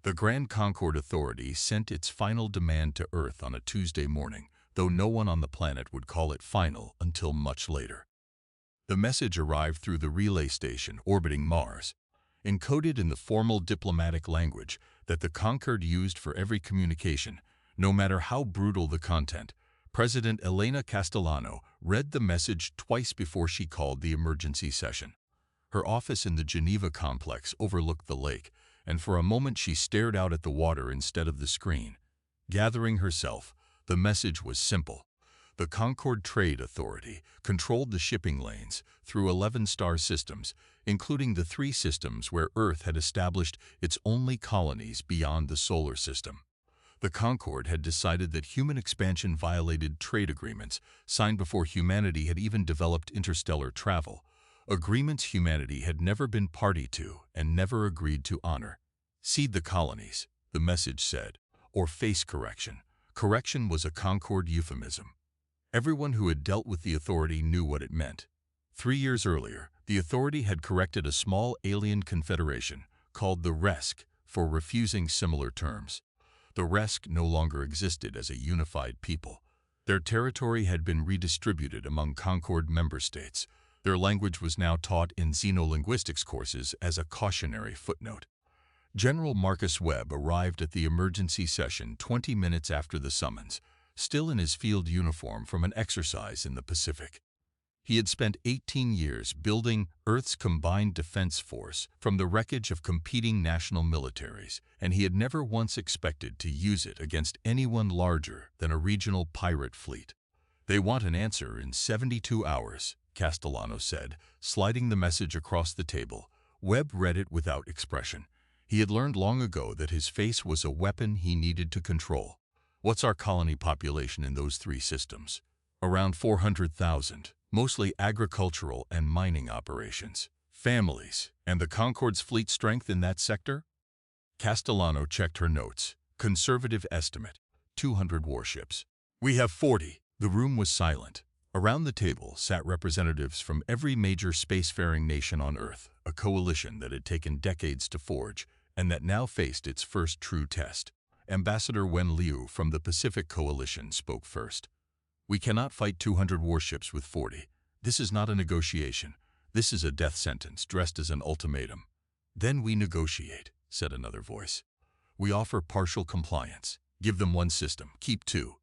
The Grand Concord Authority sent its final demand to Earth on a Tuesday morning, though no one on the planet would call it final until much later. The message arrived through the relay station orbiting Mars, encoded in the formal diplomatic language that the Concord used for every communication, no matter how brutal the content. President Elena Castellano read the message twice before she called the emergency session. Her office in the Geneva complex overlooked the lake, and for a moment she stared out at the water instead of the screen. Gathering herself, the message was simple. The Concord Trade Authority controlled the shipping lanes through 11 star systems, including the 3 systems where Earth had established its only colonies beyond the solar system. The Concord had decided that human expansion violated trade agreements signed before humanity had even developed interstellar travel, agreements humanity had never been party to and never agreed to honor. Cede the colonies, the message said, or face correction. Correction was a Concord euphemism. Everyone who had dealt with the Authority knew what it meant. 3 years earlier, the Authority had corrected a small alien confederation called the Resk for refusing similar terms. The Resk no longer existed as a unified people. Their territory had been redistributed among Concord member states. Their language was now taught in xenolinguistics courses as a cautionary footnote. General Marcus Webb arrived at the emergency session 20 minutes after the summons, still in his field uniform from an exercise in the Pacific. He had spent 18 years building Earth's combined defense force from the wreckage of competing national militaries, and he had never once expected to use it against anyone larger than a regional pirate fleet. "They want an answer in 72 hours, Castellano said, sliding the message across the table. Webb read it without expression. He had learned long ago that his face was a weapon he needed to control. "What's our colony population in those 3 systems?" "Around 400,000, mostly agricultural and mining operations. Families. And the Concord's fleet strength in that sector?" Castellano checked her notes. "Conservative estimate, 200 warships." "We have 40. The room was silent. Around the table sat representatives from every major spacefaring nation on Earth, a coalition that had taken decades to forge and that now faced its first true test. Ambassador Wen Liu from the Pacific Coalition spoke first. "We cannot fight 200 warships with 40. This is not a negotiation. This is a death sentence dressed as an ultimatum." "Then we negotiate," said another voice. "We offer partial compliance. Give them 1 system, keep 2.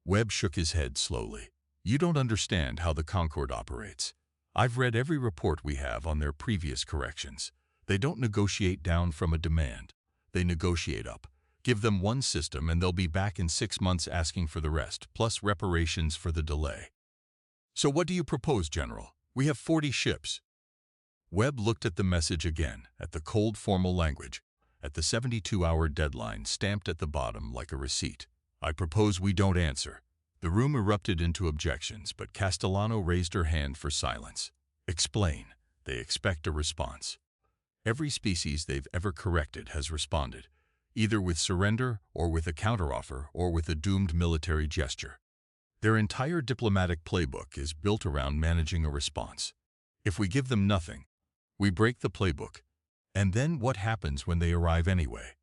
Webb shook his head slowly. "You don't understand how the Concord operates. I've read every report we have on their previous corrections. They don't negotiate down from a demand. They negotiate up. Give them 1 system and they'll be back in 6 months asking for the rest, plus reparations for the delay." "So what do you propose, General? We have 40 ships. Webb looked at the message again, at the cold formal language, at the 72-hour deadline stamped at the bottom like a receipt. "I propose we don't answer." The room erupted into objections, but Castellano raised her hand for silence. "Explain." "They expect a response. Every species they've ever corrected has responded, either with surrender or with a counteroffer or with a doomed military gesture. Their entire diplomatic playbook is built around managing a response. If we give them nothing, we break the playbook. And then what happens when they arrive anyway?"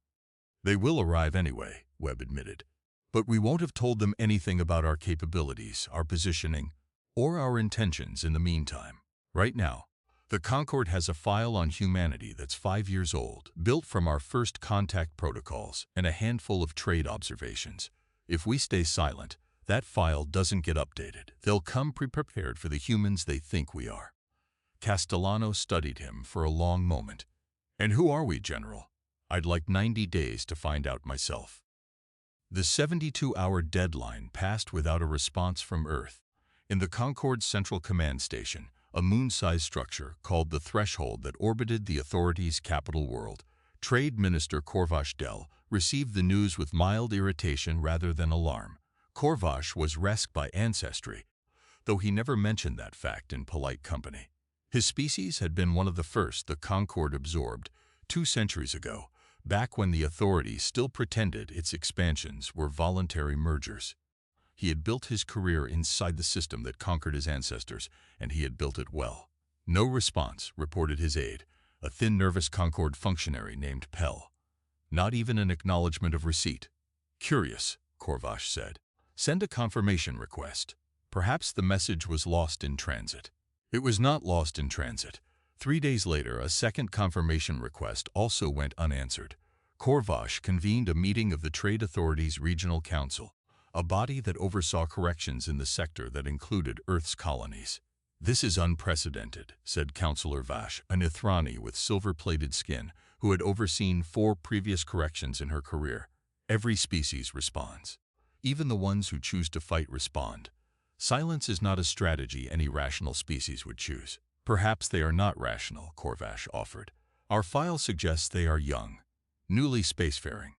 "They will arrive anyway," Webb admitted. "But we won't have told them anything about our capabilities, our positioning, or our intentions in the meantime. Right now, the Concord has a file on humanity that's 5 years old, built from our first contact protocols and a handful of trade observations. If we stay silent, that file doesn't get updated. They'll come pre-prepared for the humans they think we are." Castellano studied him for a long moment. "And who are we, General? I'd like 90 days to find out myself." The 72-hour deadline passed without a response from Earth. In the Concord's Central Command Station, a moon-sized structure called the Threshold that orbited the Authority's capital world, Trade Minister Korvash Del received the news with mild irritation rather than alarm. Korvash was Resk by ancestry, though he never mentioned that fact in polite company. His species had been one of the first the Concord absorbed 2 centuries ago, back when the Authority still pretended its expansions were voluntary mergers. He had built his career inside the system that conquered his ancestors, and he had built it well. "No response," reported his aide, a thin, nervous Concord functionary named Pell. Not even an acknowledgement of receipt. Curious, Korvash said. Send a confirmation request. Perhaps the message was lost in transit. It was not lost in transit. 3 days later, a second confirmation request also went unanswered. Korvash convened a meeting of the Trade Authority's Regional Council, a body that oversaw corrections in the sector that included Earth's colonies. This is unprecedented, said Councillor Vash, an Ithrani with silver-plated skin, who had overseen 4 previous corrections in her career. Every species responds. Even the ones who choose to fight respond. Silence is not a strategy any rational species would choose. Perhaps they are not rational, Korvash offered. Our file suggests they are young, newly spacefaring.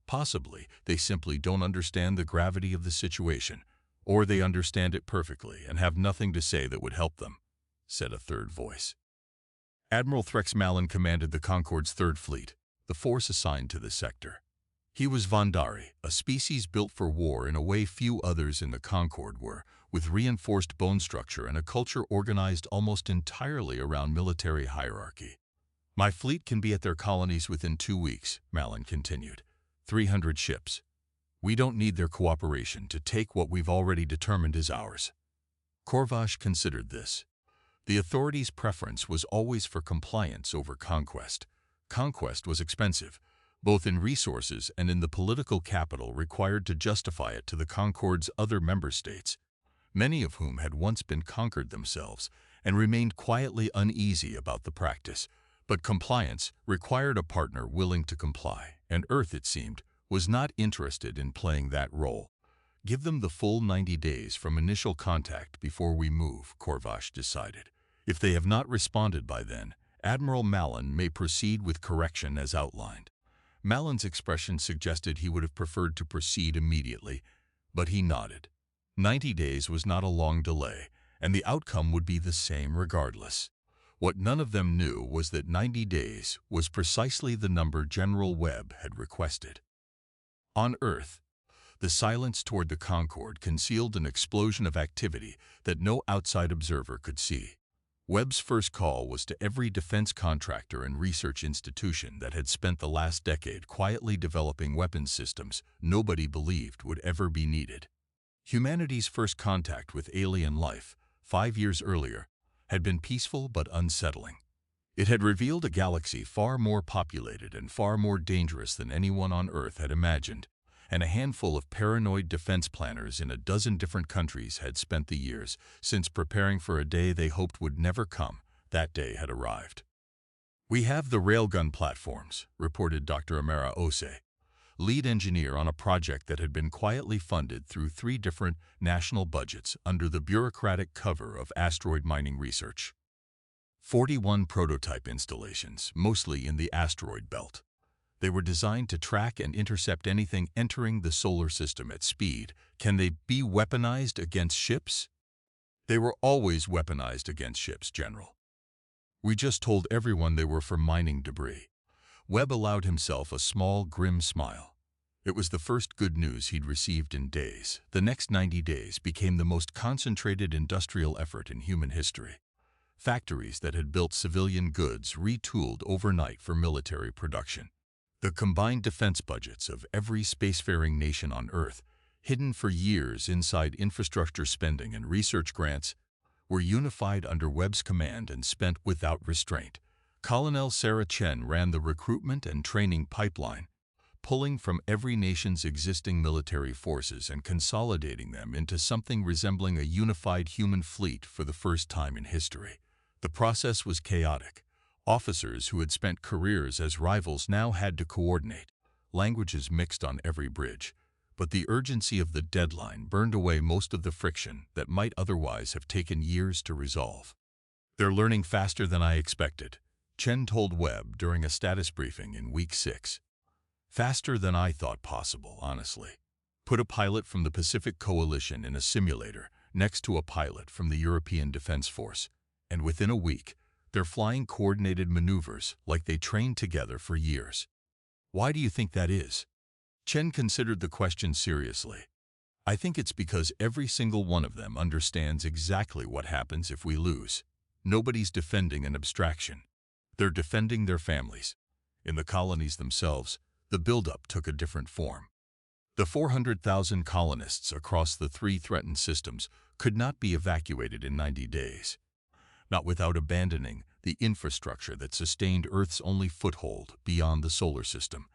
Possibly, they simply don't understand the gravity of the situation, or they understand it perfectly and have nothing to say that would help them, said a third voice. Admiral Threx Malin commanded the Concord's 3rd Fleet, the force assigned to the sector. He was Vandari, a species built for war in a way few others in the Concorde were, with reinforced bone structure and a culture organized almost entirely around military hierarchy. My fleet can be at their colonies within 2 weeks, Malin continued. 300 ships. We don't need their cooperation to take what we've already determined is ours. Korvash considered this. The authorities' preference was always for compliance over conquest. Conquest was expensive, both in resources and in the political capital required to justify it to the Concorde's other member states, many of whom had once been conquered themselves and remained quietly uneasy about the practice. But compliance required a partner willing to comply, and Earth, it seemed, was not interested in playing that role. Give them the full 90 days from initial contact before we move, Korvash decided. If they have not responded by then, Admiral Malin may proceed with correction as outlined. Malin's expression suggested he would have preferred to proceed immediately, but he nodded. 90 days was not a long delay, and the outcome would be the same regardless. What none of them knew was that 90 days was precisely the number General Webb had requested. On Earth, the silence toward the Concorde concealed an explosion of activity that no outside observer could see. Webb's first call was to every defense contractor and research institution that had spent the last decade quietly developing weapons systems nobody believed would ever be needed. Humanity's first contact with alien life, 5 years earlier, had been peaceful but unsettling. It had revealed a galaxy far more populated and far more dangerous than anyone on Earth had imagined, and a handful of paranoid defense planners in a dozen different countries had spent the years since preparing for a day they hoped would never come. That day had arrived. We have the railgun platforms, reported Dr. Amara Ose, lead engineer on a project that had been quietly funded through 3 different national budgets under the bureaucratic cover of asteroid mining research. 41 prototype installations, mostly in the asteroid belt. They were designed to track and intercept anything entering the solar system at speed. Can they be weaponized against ships? They were always weaponized against ships, General. We just told everyone they were for mining debris. Webb allowed himself a small, grim smile. It was the first good news he'd received in days. The next 90 days became the most concentrated industrial effort in human history. Factories that had built civilian goods retooled overnight for military production. The combined defense budgets of every spacefaring nation on Earth, hidden for years inside infrastructure spending and research grants, were unified under Webb's command and spent without restraint. Colonel Sarah Chen ran the recruitment and training pipeline, pulling from every nation's existing military forces and consolidating them into something resembling a unified human fleet for the first time in history. The process was chaotic. Officers who had spent careers as rivals now had to coordinate. Languages mixed on every bridge, but the urgency of the deadline burned away most of the friction that might otherwise have taken years to resolve. They're learning faster than I expected, Chen told Webb during a status briefing in week 6. Faster than I thought possible, honestly. Put a pilot from the Pacific Coalition in a simulator next to a pilot from the European Defense Force, and within a week, they're flying coordinated maneuvers like they trained together for years. Why do you think that is? Chen considered the question seriously. I think it's because every single one of them understands exactly what happens if we lose. Nobody's defending an abstraction. They're defending their families. In the colonies themselves, the buildup took a different form. The 400,000 colonists across the three threatened systems could not be evacuated in 90 days, not without abandoning the infrastructure that sustained Earth's only foothold beyond the solar system,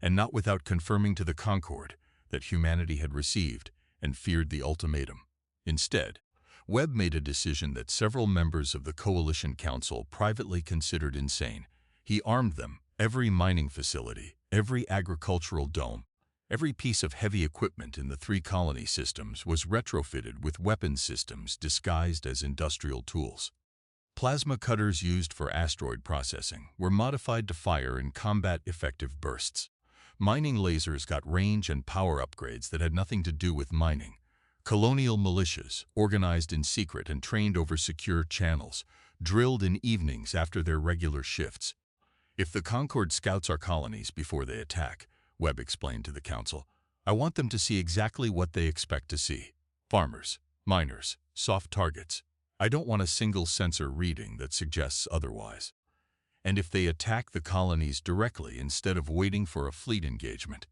and not without confirming to the Concord that humanity had received and feared the ultimatum. Instead, Webb made a decision that several members of the Coalition Council privately considered insane. He armed them. Every mining facility, every agricultural dome, every piece of heavy equipment in the three colony systems was retrofitted with weapons systems disguised as industrial tools. Plasma cutters used for asteroid processing were modified to fire in combat-effective bursts. Mining lasers got range and power upgrades that had nothing to do with mining. Colonial militias, organized in secret and trained over secure channels, drilled in evenings after their regular shifts. If the Concord scouts our colonies before they attack, Webb explained to the council, I want them to see exactly what they expect to see. Farmers, miners, soft targets. I don't want a single sensor reading that suggests otherwise. And if they attack the colonies directly instead of waiting for a fleet engagement,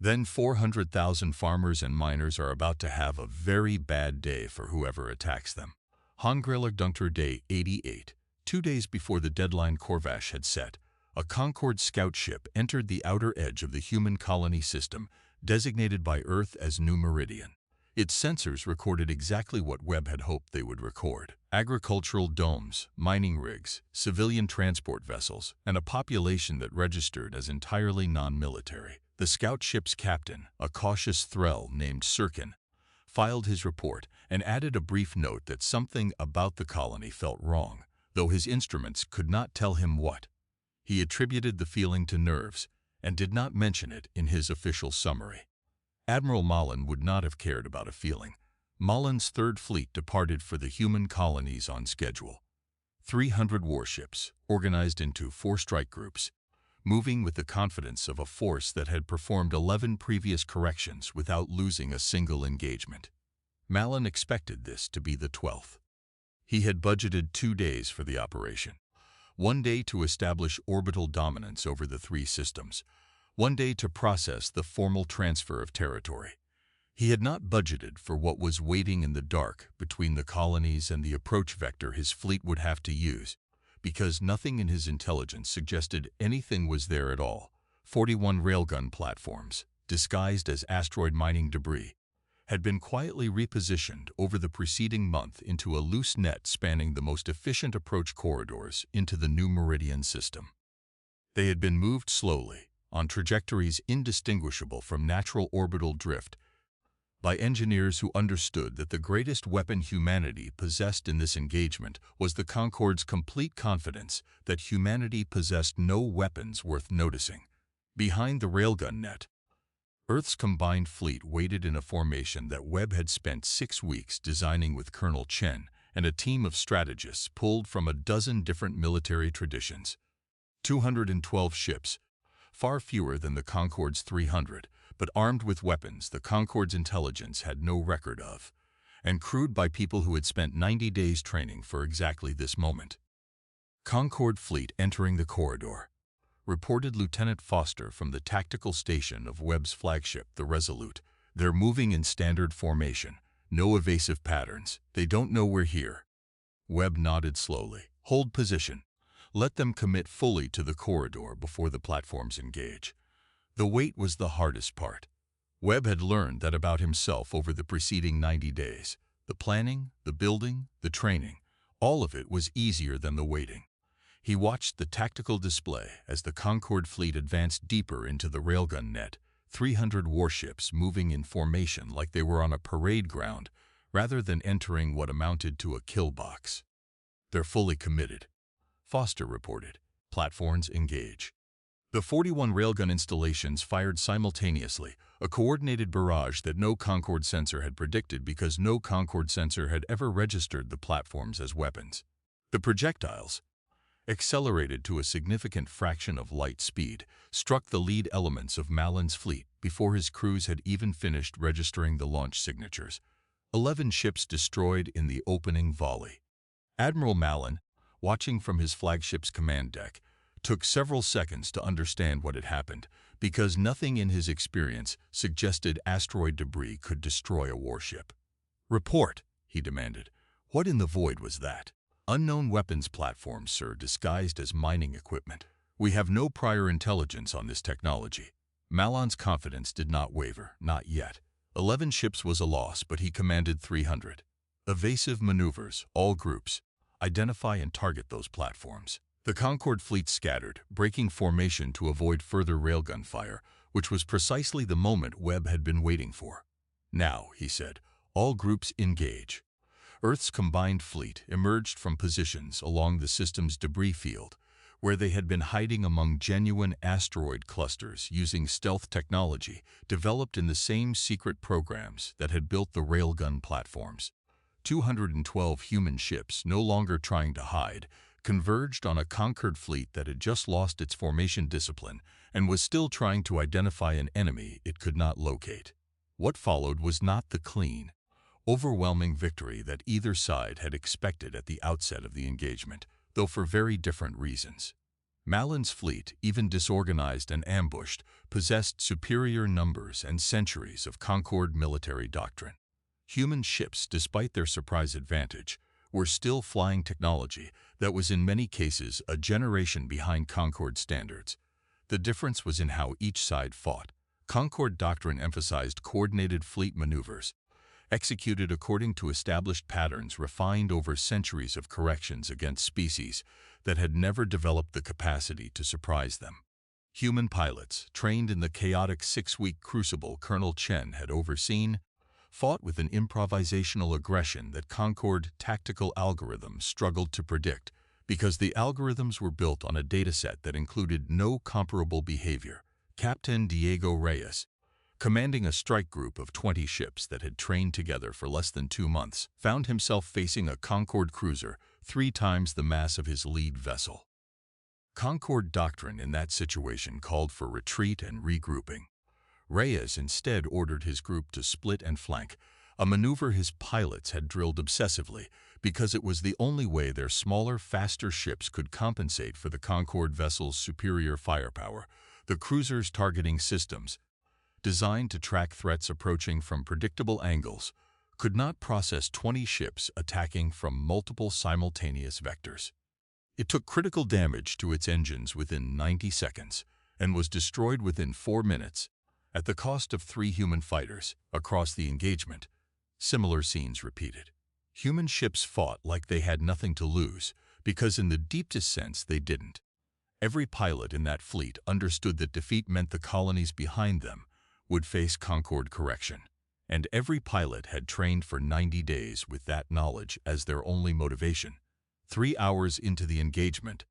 then 400,000 farmers and miners are about to have a very bad day for whoever attacks them. Hongreligdunter Day 88, 2 days before the deadline Corvash had set, a Concord scout ship entered the outer edge of the human colony system, designated by Earth as New Meridian. Its sensors recorded exactly what Webb had hoped they would record: agricultural domes, mining rigs, civilian transport vessels, and a population that registered as entirely non-military. The scout ship's captain, a cautious thrall named Sirkin, filed his report and added a brief note that something about the colony felt wrong, though his instruments could not tell him what. He attributed the feeling to nerves and did not mention it in his official summary. Admiral Mullen would not have cared about a feeling. Mullen's Third Fleet departed for the human colonies on schedule. 300 warships, organized into 4 strike groups, moving with the confidence of a force that had performed 11 previous corrections without losing a single engagement. Mullen expected this to be the 12th. He had budgeted 2 days for the operation. 1 day to establish orbital dominance over the 3 systems. 1 day to process the formal transfer of territory. He had not budgeted for what was waiting in the dark between the colonies and the approach vector his fleet would have to use, because nothing in his intelligence suggested anything was there at all. 41 railgun platforms, disguised as asteroid mining debris, had been quietly repositioned over the preceding month into a loose net spanning the most efficient approach corridors into the New Meridian system. They had been moved slowly, on trajectories indistinguishable from natural orbital drift, by engineers who understood that the greatest weapon humanity possessed in this engagement was the Concord's complete confidence that humanity possessed no weapons worth noticing. Behind the railgun net, Earth's combined fleet waited in a formation that Webb had spent 6 weeks designing with Colonel Chen and a team of strategists pulled from a dozen different military traditions. 212 ships, far fewer than the Concord's 300, but armed with weapons the Concord's intelligence had no record of, and crewed by people who had spent 90 days training for exactly this moment. Concord fleet entering the corridor, reported Lieutenant Foster from the tactical station of Webb's flagship, the Resolute. They're moving in standard formation, no evasive patterns. They don't know we're here. Webb nodded slowly. Hold position. Let them commit fully to the corridor before the platforms engage. The wait was the hardest part. Webb had learned that about himself over the preceding 90 days. The planning, the building, the training, all of it was easier than the waiting. He watched the tactical display as the Concord fleet advanced deeper into the railgun net, 300 warships moving in formation like they were on a parade ground rather than entering what amounted to a kill box. They're fully committed, Foster reported. Platforms engage. The 41 railgun installations fired simultaneously, a coordinated barrage that no Concord sensor had predicted because no Concord sensor had ever registered the platforms as weapons. The projectiles, accelerated to a significant fraction of light speed, struck the lead elements of Mullen's fleet before his crews had even finished registering the launch signatures. 11 ships destroyed in the opening volley. Admiral Mullen, watching from his flagship's command deck, took several seconds to understand what had happened, because nothing in his experience suggested asteroid debris could destroy a warship. "Report," he demanded. "What in the void was that?" "Unknown weapons platforms, sir, disguised as mining equipment. We have no prior intelligence on this technology." Mallon's confidence did not waver, not yet. 11 ships was a loss, but he commanded 300. Evasive maneuvers, all groups. Identify and target those platforms. The Concord fleet scattered, breaking formation to avoid further railgun fire, which was precisely the moment Webb had been waiting for. "Now," he said, "all groups engage." Earth's combined fleet emerged from positions along the system's debris field, where they had been hiding among genuine asteroid clusters using stealth technology developed in the same secret programs that had built the railgun platforms. 212 human ships, no longer trying to hide, converged on a conquered fleet that had just lost its formation discipline and was still trying to identify an enemy it could not locate. What followed was not the clean, overwhelming victory that either side had expected at the outset of the engagement, though for very different reasons. Mallon's fleet, even disorganized and ambushed, possessed superior numbers and centuries of Concord military doctrine. Human ships, despite their surprise advantage, were still flying technology that was in many cases a generation behind Concord standards. The difference was in how each side fought. Concord doctrine emphasized coordinated fleet maneuvers, executed according to established patterns refined over centuries of corrections against species that had never developed the capacity to surprise them. Human pilots, trained in the chaotic 6-week crucible Colonel Chen had overseen, fought with an improvisational aggression that Concord tactical algorithms struggled to predict because the algorithms were built on a dataset that included no comparable behavior. Captain Diego Reyes, commanding a strike group of 20 ships that had trained together for less than 2 months, found himself facing a Concord cruiser 3 times the mass of his lead vessel. Concord doctrine in that situation called for retreat and regrouping. Reyes instead ordered his group to split and flank, a maneuver his pilots had drilled obsessively because it was the only way their smaller, faster ships could compensate for the Concord vessel's superior firepower. The cruiser's targeting systems, designed to track threats approaching from predictable angles, could not process 20 ships attacking from multiple simultaneous vectors. It took critical damage to its engines within 90 seconds and was destroyed within 4 minutes, at the cost of 3 human fighters. Across the engagement, similar scenes repeated. Human ships fought like they had nothing to lose, because in the deepest sense they didn't. Every pilot in that fleet understood that defeat meant the colonies behind them would face Concord correction, and every pilot had trained for 90 days with that knowledge as their only motivation. 3 hours into the engagement,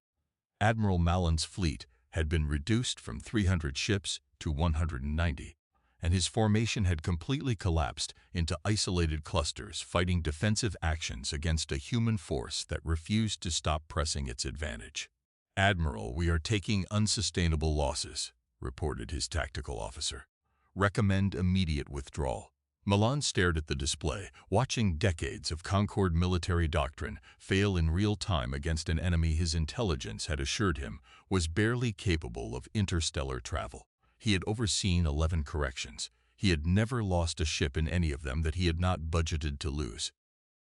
Admiral Mallon's fleet had been reduced from 300 ships to 190, and his formation had completely collapsed into isolated clusters fighting defensive actions against a human force that refused to stop pressing its advantage. "Admiral, we are taking unsustainable losses," reported his tactical officer. "Recommend immediate withdrawal." Mallon stared at the display, watching decades of Concord military doctrine fail in real time against an enemy his intelligence had assured him was barely capable of interstellar travel. He had overseen 11 corrections. He had never lost a ship in any of them that he had not budgeted to lose.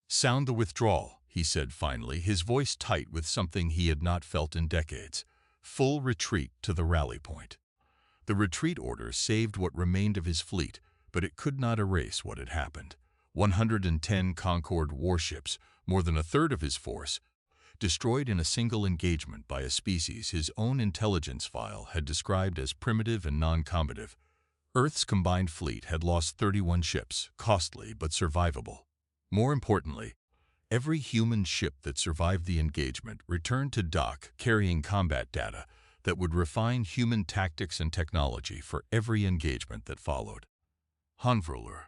"Sound the withdrawal," he said finally, his voice tight with something he had not felt in decades. "Full retreat to the rally point." The retreat order saved what remained of his fleet, but it could not erase what had happened. 110 Concord warships, more than a third of his force, destroyed in a single engagement by a species his own intelligence file had described as primitive and non-combative. Earth's combined fleet had lost 31 ships, costly but survivable. More importantly, every human ship that survived the engagement returned to dock carrying combat data that would refine human tactics and technology for every engagement that followed. Honvroller.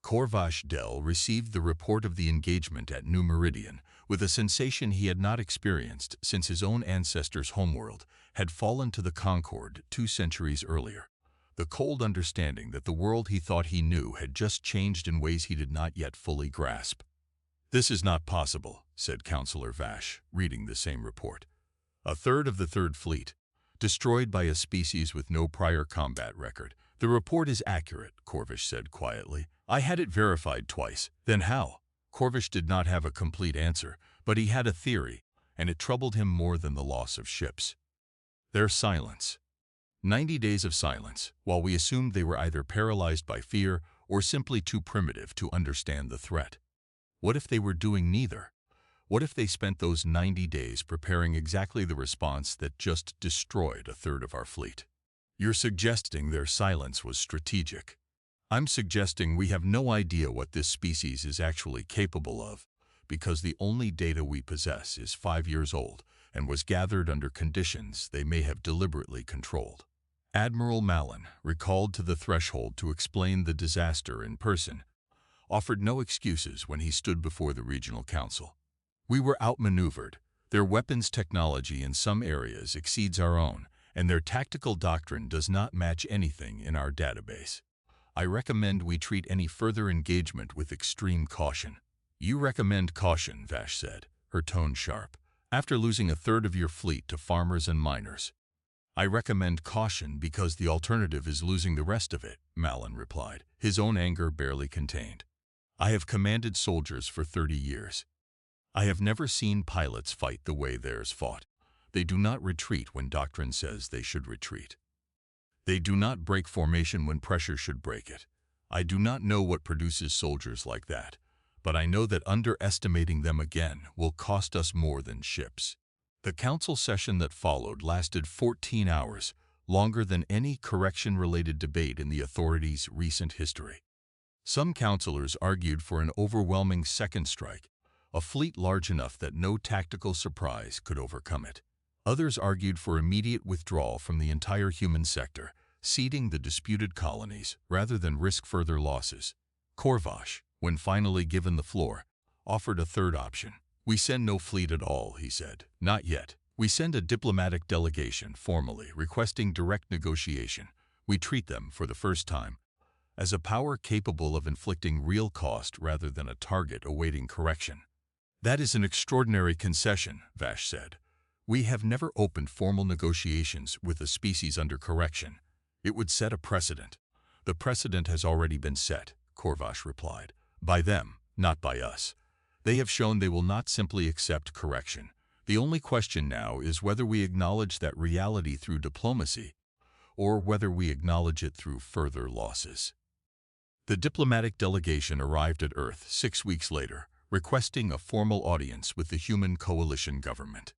Corvash Dell received the report of the engagement at New Meridian with a sensation he had not experienced since his own ancestors' homeworld had fallen to the Concord 2 centuries earlier. The cold understanding that the world he thought he knew had just changed in ways he did not yet fully grasp. "This is not possible," said Counselor Vash, reading the same report. "A third of the Third Fleet, destroyed by a species with no prior combat record. The report is accurate, Corvish said quietly. I had it verified twice. Then how? Corvish did not have a complete answer, but he had a theory, and it troubled him more than the loss of ships. Their silence. 90 days of silence, while we assumed they were either paralyzed by fear or simply too primitive to understand the threat. What if they were doing neither? What if they spent those 90 days preparing exactly the response that just destroyed a third of our fleet? You're suggesting their silence was strategic. I'm suggesting we have no idea what this species is actually capable of, because the only data we possess is 5 years old and was gathered under conditions they may have deliberately controlled. Admiral Mallon, recalled to the threshold to explain the disaster in person, offered no excuses when he stood before the regional council. We were outmaneuvered. Their weapons technology in some areas exceeds our own, and their tactical doctrine does not match anything in our database. I recommend we treat any further engagement with extreme caution. You recommend caution, Vash said, her tone sharp. After losing a third of your fleet to farmers and miners. I recommend caution because the alternative is losing the rest of it, Mallon replied, his own anger barely contained. I have commanded soldiers for 30 years. I have never seen pilots fight the way theirs fought. They do not retreat when doctrine says they should retreat. They do not break formation when pressure should break it. I do not know what produces soldiers like that, but I know that underestimating them again will cost us more than ships. The council session that followed lasted 14 hours, longer than any correction-related debate in the authority's recent history. Some councilors argued for an overwhelming second strike, a fleet large enough that no tactical surprise could overcome it. Others argued for immediate withdrawal from the entire human sector, ceding the disputed colonies rather than risk further losses. Corvish, when finally given the floor, offered a third option. We send no fleet at all, he said. Not yet. We send a diplomatic delegation formally requesting direct negotiation. We treat them, for the first time, as a power capable of inflicting real cost rather than a target awaiting correction. That is an extraordinary concession, Vash said. We have never opened formal negotiations with a species under correction. It would set a precedent. The precedent has already been set, Corvish replied. By them, not by us. They have shown they will not simply accept correction. The only question now is whether we acknowledge that reality through diplomacy, or whether we acknowledge it through further losses. The diplomatic delegation arrived at Earth 6 weeks later, requesting a formal audience with the human coalition government.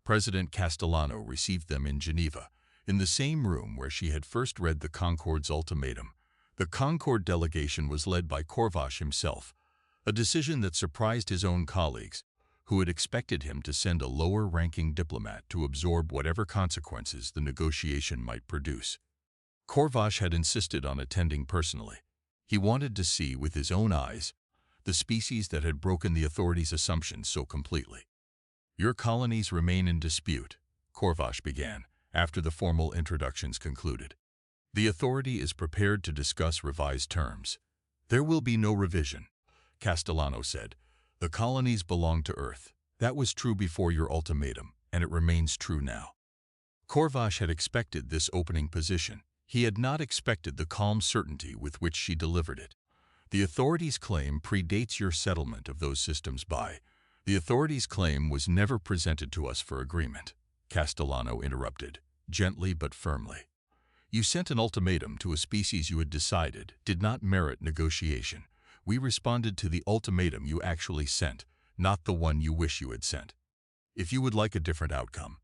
President Castellano received them in Geneva, in the same room where she had first read the Concord's ultimatum. The Concord delegation was led by Corvish himself, a decision that surprised his own colleagues, who had expected him to send a lower-ranking diplomat to absorb whatever consequences the negotiation might produce. Corvish had insisted on attending personally. He wanted to see with his own eyes the species that had broken the authorities' assumptions so completely. Your colonies remain in dispute, Corvish began, after the formal introductions concluded. The authority is prepared to discuss revised terms. There will be no revision, Castellano said. The colonies belong to Earth. That was true before your ultimatum, and it remains true now. Corvish had expected this opening position. He had not expected the calm certainty with which she delivered it. The authorities' claim predates your settlement of those systems by. The authorities' claim was never presented to us for agreement, Castellano interrupted, gently but firmly. You sent an ultimatum to a species you had decided did not merit negotiation. We responded to the ultimatum you actually sent, not the one you wish you had sent. If you would like a different outcome,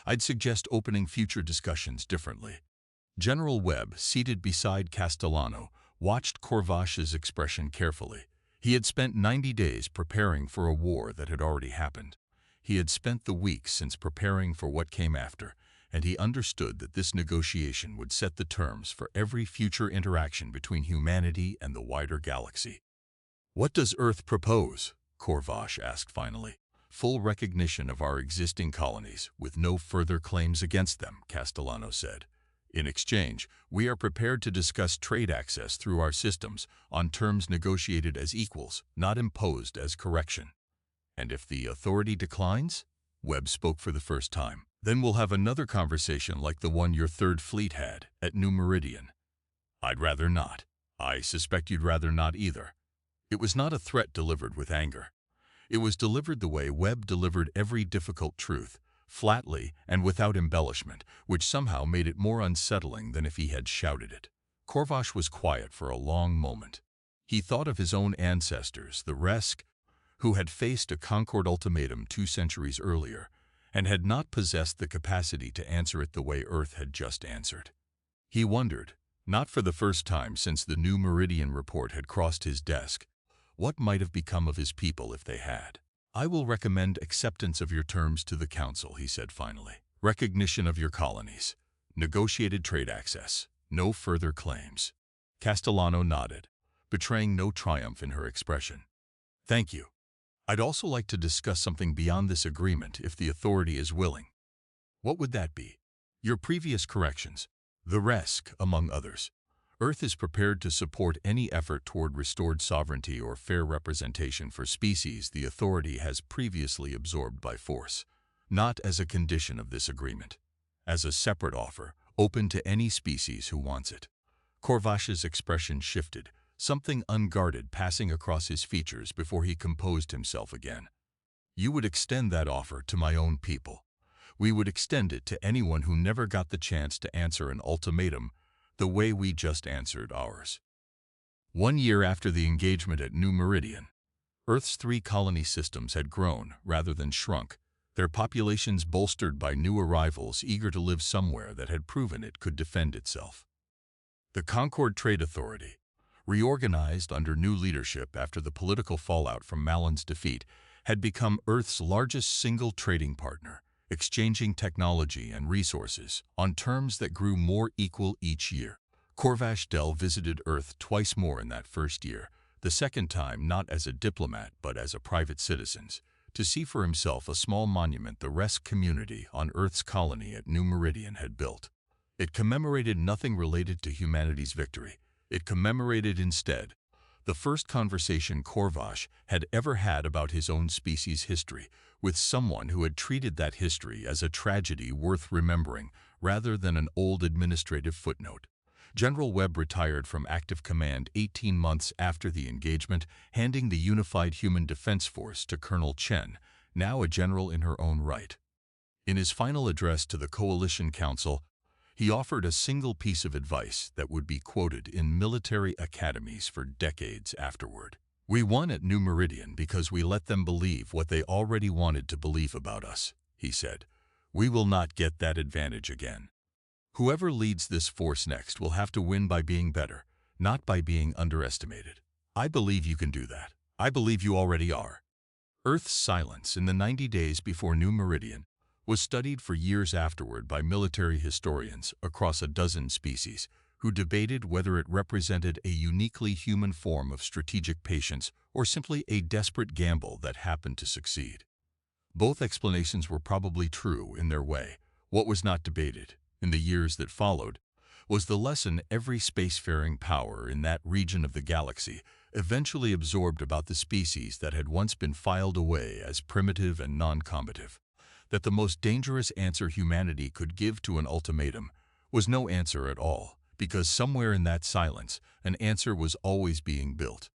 I'd suggest opening future discussions differently. General Webb, seated beside Castellano, watched Corvish's expression carefully. He had spent 90 days preparing for a war that had already happened. He had spent the weeks since preparing for what came after, and he understood that this negotiation would set the terms for every future interaction between humanity and the wider galaxy. What does Earth propose? Corvish asked finally. Full recognition of our existing colonies, with no further claims against them, Castellano said. In exchange, we are prepared to discuss trade access through our systems on terms negotiated as equals, not imposed as correction. And if the authority declines? Webb spoke for the first time. Then we'll have another conversation like the one your Third Fleet had at New Meridian. I'd rather not. I suspect you'd rather not either. It was not a threat delivered with anger. It was delivered the way Webb delivered every difficult truth, flatly and without embellishment, which somehow made it more unsettling than if he had shouted it. Corvash was quiet for a long moment. He thought of his own ancestors, the Resk, who had faced a Concord ultimatum 2 centuries earlier, and had not possessed the capacity to answer it the way Earth had just answered. He wondered, not for the first time since the New Meridian report had crossed his desk, what might have become of his people if they had. I will recommend acceptance of your terms to the Council, he said finally. Recognition of your colonies. Negotiated trade access. No further claims. Castellano nodded, betraying no triumph in her expression. Thank you. I'd also like to discuss something beyond this agreement if the Authority is willing. What would that be? Your previous corrections. The Resk, among others. Earth is prepared to support any effort toward restored sovereignty or fair representation for species the Authority has previously absorbed by force, not as a condition of this agreement, as a separate offer, open to any species who wants it. Corvash's expression shifted, something unguarded passing across his features before he composed himself again. You would extend that offer to my own people. We would extend it to anyone who never got the chance to answer an ultimatum the way we just answered ours. 1 year after the engagement at New Meridian, Earth's 3 colony systems had grown rather than shrunk, their populations bolstered by new arrivals eager to live somewhere that had proven it could defend itself. The Concord Trade Authority, reorganized under new leadership after the political fallout from Malon's defeat, had become Earth's largest single trading partner, exchanging technology and resources on terms that grew more equal each year. Corvash Del visited Earth twice more in that first year, the second time not as a diplomat but as a private citizen, to see for himself a small monument the Resk community on Earth's colony at New Meridian had built. It commemorated nothing related to humanity's victory. It commemorated instead the first conversation Corvash had ever had about his own species' history with someone who had treated that history as a tragedy worth remembering rather than an old administrative footnote. General Webb retired from active command 18 months after the engagement, handing the Unified Human Defense Force to Colonel Chen, now a general in her own right. In his final address to the Coalition Council, he offered a single piece of advice that would be quoted in military academies for decades afterward. We won at New Meridian because we let them believe what they already wanted to believe about us, he said. We will not get that advantage again. Whoever leads this force next will have to win by being better, not by being underestimated. I believe you can do that. I believe you already are. Earth's silence in the 90 days before New Meridian was studied for years afterward by military historians across a dozen species who debated whether it represented a uniquely human form of strategic patience or simply a desperate gamble that happened to succeed. Both explanations were probably true in their way. What was not debated, in the years that followed, was the lesson every spacefaring power in that region of the galaxy eventually absorbed about the species that had once been filed away as primitive and non-combative. That the most dangerous answer humanity could give to an ultimatum was no answer at all, because somewhere in that silence, an answer was always being built.